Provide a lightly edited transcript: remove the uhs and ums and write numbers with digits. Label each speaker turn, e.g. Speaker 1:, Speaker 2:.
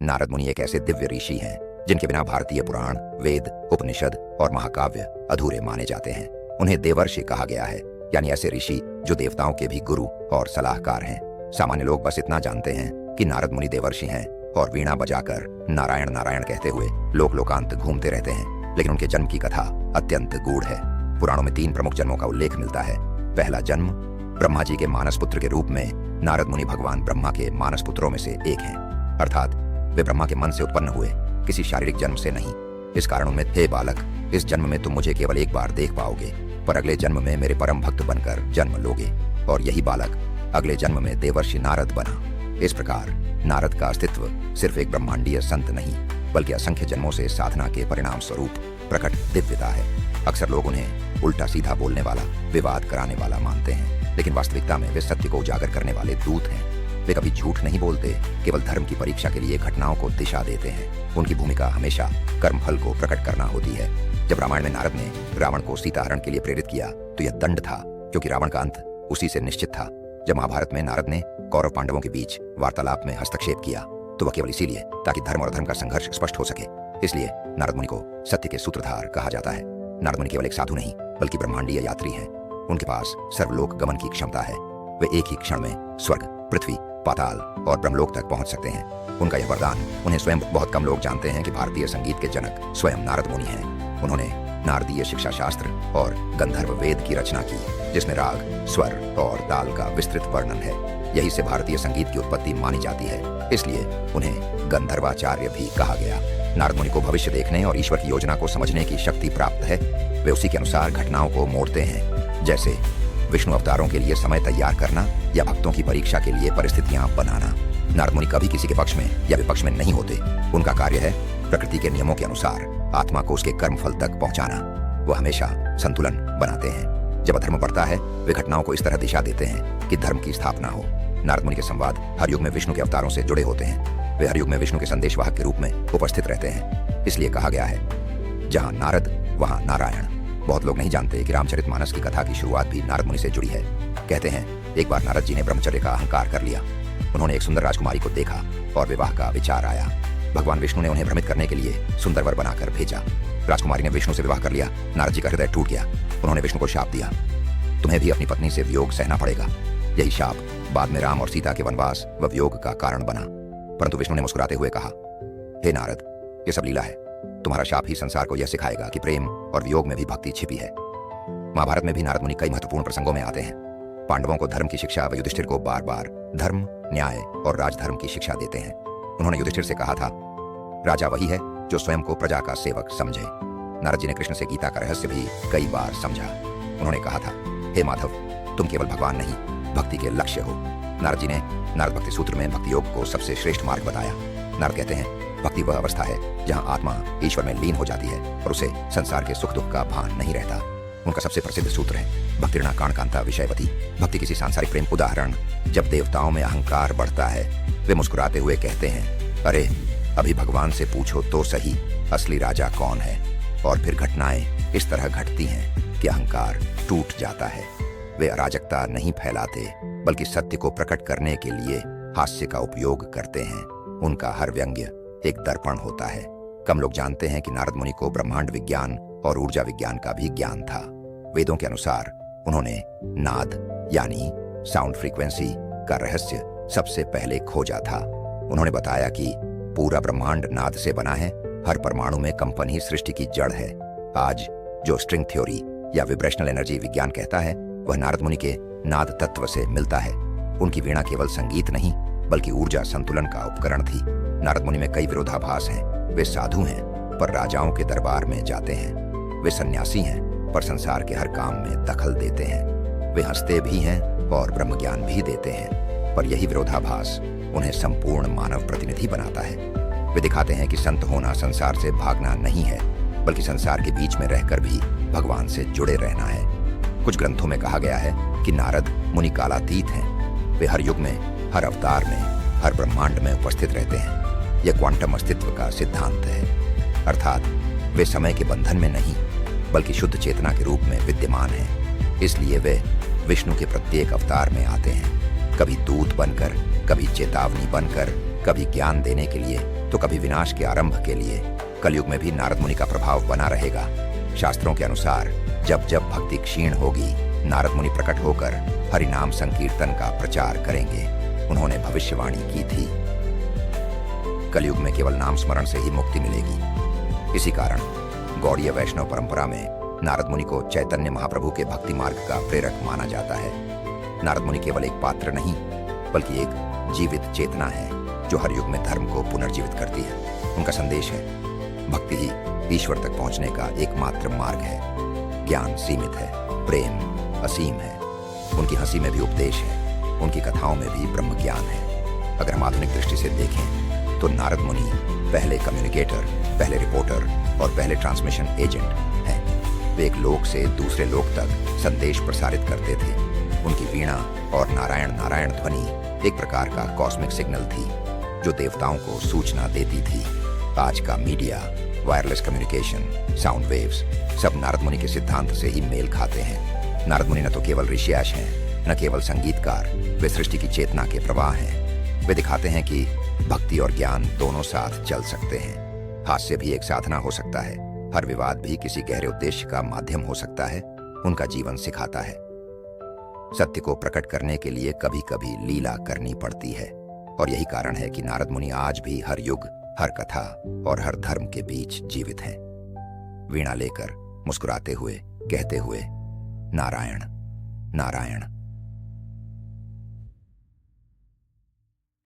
Speaker 1: नारद मुनि एक ऐसे दिव्य ऋषि हैं जिनके बिना भारतीय पुराण, वेद, उपनिषद और महाकाव्य अधूरे माने जाते हैं। उन्हें देवर्षि कहा गया है, यानी ऐसे ऋषि जो देवताओं के भी गुरु और सलाहकार हैं। सामान्य लोग बस इतना जानते हैं कि नारद मुनि देवर्षि हैं और वीणा बजाकर नारायण नारायण कहते हुए लोक लोकांत घूमते रहते हैं, लेकिन उनके जन्म की कथा अत्यंत गूढ़ है। पुराणों में 3 प्रमुख जन्मों का उल्लेख मिलता है। पहला जन्म ब्रह्मा जी के मानस पुत्र के रूप में नारद मुनि भगवान ब्रह्मा के मानस पुत्रों में से एक हैं, अर्थात वे ब्रह्मा के मन से उत्पन्न हुए, किसी शारीरिक जन्म से नहीं। इस कारण उनमें, हे बालक, इस जन्म में तुम मुझे केवल एक बार देख पाओगे, पर अगले जन्म में मेरे परम भक्त बनकर जन्म लोगे। और यही बालक अगले जन्म में देवर्षि नारद बना। इस प्रकार नारद का अस्तित्व सिर्फ एक ब्रह्मांडीय संत नहीं, बल्कि असंख्य जन्मों से साधना के परिणाम स्वरूप प्रकट दिव्यता है। अक्सर लोग उन्हें उल्टा सीधा बोलने वाला, विवाद कराने वाला मानते हैं, लेकिन वास्तविकता में वे सत्य को उजागर करने वाले दूत हैं। वे कभी झूठ नहीं बोलते, केवल धर्म की परीक्षा के लिए घटनाओं को दिशा देते हैं। उनकी भूमिका हमेशा कर्मफल को प्रकट करना होती है। जब रामायण में नारद ने रावण को सीता हरण के लिए प्रेरित किया तो यह दंड था, क्योंकि रावण का अंत उसी से निश्चित था। जब महाभारत में नारद ने कौरव पांडवों के बीच वार्तालाप में हस्तक्षेप किया तो वह केवल इसीलिए ताकि धर्म और अधर्म का संघर्ष स्पष्ट हो सके। इसलिए नारद मुनि को सत्य के सूत्रधार कहा जाता है। नारद मुनि केवल एक साधु नहीं, बल्कि ब्रह्मांडीय यात्री हैं। उनके पास सर्वलोक गमन की क्षमता है। वे एक ही क्षण में स्वर्ग, पृथ्वी, पाताल और ब्रह्मलोक तक पहुंच सकते हैं। उनका यह वरदान उन्हें स्वयं बहुत कम लोग जानते हैं कि भारतीय संगीत के जनक स्वयं नारद मुनि हैं। उन्होंने नारदीय शिक्षा शास्त्र और गंधर्व वेद की रचना की, जिसमें राग, स्वर और ताल का विस्तृत वर्णन है। यही से भारतीय संगीत की उत्पत्ति मानी जाती है। इसलिए उन्हें गंधर्वाचार्य भी कहा गया। नारद मुनि को भविष्य देखने और ईश्वर की योजना को समझने की शक्ति प्राप्त है। वे उसी के अनुसार घटनाओं को मोड़ते हैं, जैसे विष्णु अवतारों के लिए समय तैयार करना या भक्तों की परीक्षा के लिए परिस्थितियां बनाना। नारद मुनि कभी किसी के पक्ष में या विपक्ष में नहीं होते। उनका कार्य है प्रकृति के नियमों के अनुसार आत्मा को उसके कर्मफल तक पहुंचाना। वो हमेशा संतुलन बनाते हैं। जब अधर्म बढ़ता है, वे घटनाओं को इस तरह दिशा देते हैं कि धर्म की स्थापना हो। नारद मुनि के संवाद हर युग में विष्णु के अवतारों से जुड़े होते हैं। वे हर युग में विष्णु के संदेशवाहक के रूप में उपस्थित रहते हैं। इसलिए कहा गया है, जहां नारद वहां नारायण। बहुत लोग नहीं जानते कि रामचरितमानस की कथा की शुरुआत भी नारद मुनि से जुड़ी है। कहते हैं, एक बार नारद जी ने ब्रह्मचर्य का अहंकार कर लिया। उन्होंने एक सुंदर राजकुमारी को देखा और विवाह का विचार आया। भगवान विष्णु ने उन्हें भ्रमित करने के लिए सुंदर वर बनाकर भेजा। राजकुमारी ने विष्णु से विवाह कर लिया। नारद जी का हृदय टूट गया। उन्होंने विष्णु को शाप दिया, तुम्हें भी अपनी पत्नी से वियोग सहना पड़ेगा। यही शाप बाद में राम और सीता के वनवास व वियोग का कारण बना। परंतु विष्णु ने मुस्कुराते हुए कहा, हे नारद, ये सब लीला है। तुम्हारा शाप ही संसार को यह सिखाएगा कि प्रेम और वियोग में भी भक्ति छिपी है। महाभारत में भी नारद मुनि कई महत्वपूर्ण प्रसंगों में आते हैं। पांडवों को धर्म की शिक्षा व युधिष्ठिर को बार बार धर्म, न्याय और राजधर्म की शिक्षा देते हैं। उन्होंने युधिष्ठिर से कहा था, राजा वही है जो स्वयं को प्रजा का सेवक समझे। नारद जी ने कृष्ण से गीता का रहस्य भी कई बार समझा। उन्होंने कहा था, हे माधव, तुम केवल भगवान नहीं, भक्ति के लक्ष्य हो। नारद जी ने नारद भक्ति सूत्र में भक्ति योग को सबसे श्रेष्ठ मार्ग बताया। नारद कहते हैं, भक्ति वह अवस्था है जहां आत्मा ईश्वर में लीन हो जाती है और उसे संसार के सुख दुख का भान नहीं रहता। उनका सबसे प्रसिद्ध सूत्र है, भक्तिर्ना काणकांता विषयवती। भक्ति किसी सांसारिक प्रेम। उदाहरण, जब देवताओं में अहंकार बढ़ता है, वे मुस्कुराते हुए कहते हैं, अरे अभी भगवान से पूछो तो सही, असली राजा कौन है। और फिर घटनाएं इस तरह घटती हैं कि अहंकार टूट जाता है। वे अराजकता नहीं फैलाते, बल्कि सत्य को प्रकट करने के लिए हास्य का उपयोग करते हैं। उनका हर व्यंग्य एक दर्पण होता है। कम लोग जानते हैं कि नारद मुनि को ब्रह्मांड विज्ञान और ऊर्जा विज्ञान का भी ज्ञान था। वेदों के अनुसार उन्होंने नाद यानी साउंड फ्रीक्वेंसी का रहस्य सबसे पहले खोजा था। उन्होंने बताया कि पूरा ब्रह्मांड नाद से बना है। हर परमाणु में कंपन ही सृष्टि की जड़ है। आज जो स्ट्रिंग थ्योरी या विब्रेशनल एनर्जी विज्ञान कहता है, वह नारद मुनि के नाद तत्व से मिलता है। उनकी वीणा केवल संगीत नहीं, बल्कि ऊर्जा संतुलन का उपकरण थी। नारद मुनि में कई विरोधाभास हैं। वे साधु हैं, पर राजाओं के दरबार में जाते हैं। वे सन्यासी हैं, पर संसार के हर काम में दखल देते हैं। वे हंसते भी हैं और ब्रह्म ज्ञान भी देते हैं, पर यही विरोधाभास उन्हें संपूर्ण मानव प्रतिनिधि बनाता है। वे दिखाते हैं कि संत होना संसार से भागना नहीं है, बल्कि संसार के बीच में रहकर भी भगवान से जुड़े रहना है। कुछ ग्रंथों में कहा गया है कि नारद मुनि कालातीत हैं। वे हर युग में, हर अवतार में, हर ब्रह्मांड में उपस्थित रहते हैं। यह क्वांटम अस्तित्व का सिद्धांत है, अर्थात वे समय के बंधन में नहीं, बल्कि शुद्ध चेतना के रूप में विद्यमान हैं। इसलिए वे विष्णु के प्रत्येक अवतार में आते हैं, कभी दूत बनकर, कभी चेतावनी बनकर, कभी ज्ञान देने के लिए, तो कभी विनाश के आरंभ के लिए कलयुग में भी नारद मुनि का प्रभाव बना रहेगा। शास्त्रों के अनुसार जब जब भक्ति क्षीण होगी, नारद मुनि प्रकट होकर हरिनाम संकीर्तन का प्रचार करेंगे। उन्होंने भविष्यवाणी की थी, कलयुग में केवल नाम स्मरण से ही मुक्ति मिलेगी। इसी कारण गौड़ीय वैष्णव परंपरा में नारद मुनि को चैतन्य महाप्रभु के भक्ति मार्ग का प्रेरक माना जाता है। नारद मुनि केवल एक पात्र नहीं, बल्कि एक जीवित चेतना है जो हर युग में धर्म को पुनर्जीवित करती है। उनका संदेश है, भक्ति ही ईश्वर तक पहुंचने का एकमात्र मार्ग है। ज्ञान सीमित है, प्रेम असीम है। उनकी हंसी में भी उपदेश है, उनकी कथाओं में भी ब्रह्म ज्ञान है। अगर हम आधुनिक दृष्टि से देखें तो नारद मुनि पहले कम्युनिकेटर, पहले रिपोर्टर और पहले ट्रांसमिशन एजेंट हैं। वे एक लोक से दूसरे लोक तक संदेश प्रसारित करते थे। उनकी वीणा और नारायण नारायण ध्वनि एक प्रकार का कॉस्मिक सिग्नल थी जो देवताओं को सूचना देती थी। आज का media, wireless communication, sound waves सब नारद मुनि के सिद्धांत से ही मेल खाते हैं। नारद मुनि न तो केवल ऋषियाश हैं, न केवल संगीतकार, वे सृष्टि की चेतना के प्रवाह हैं। वे दिखाते हैं कि भक्ति और ज्ञान दोनों साथ चल सकते हैं। हास्य भी एक साधना हो सकता है, हर विवाद भी किसी गहरे उद्देश्य का माध्यम हो सकता है। उनका जीवन सिखाता है, सत्य को प्रकट करने के लिए कभी कभी लीला करनी पड़ती है। और यही कारण है कि नारद मुनि आज भी हर युग, हर कथा और हर धर्म के बीच जीवित हैं। वीणा लेकर मुस्कुराते हुए कहते हुए, नारायण नारायण।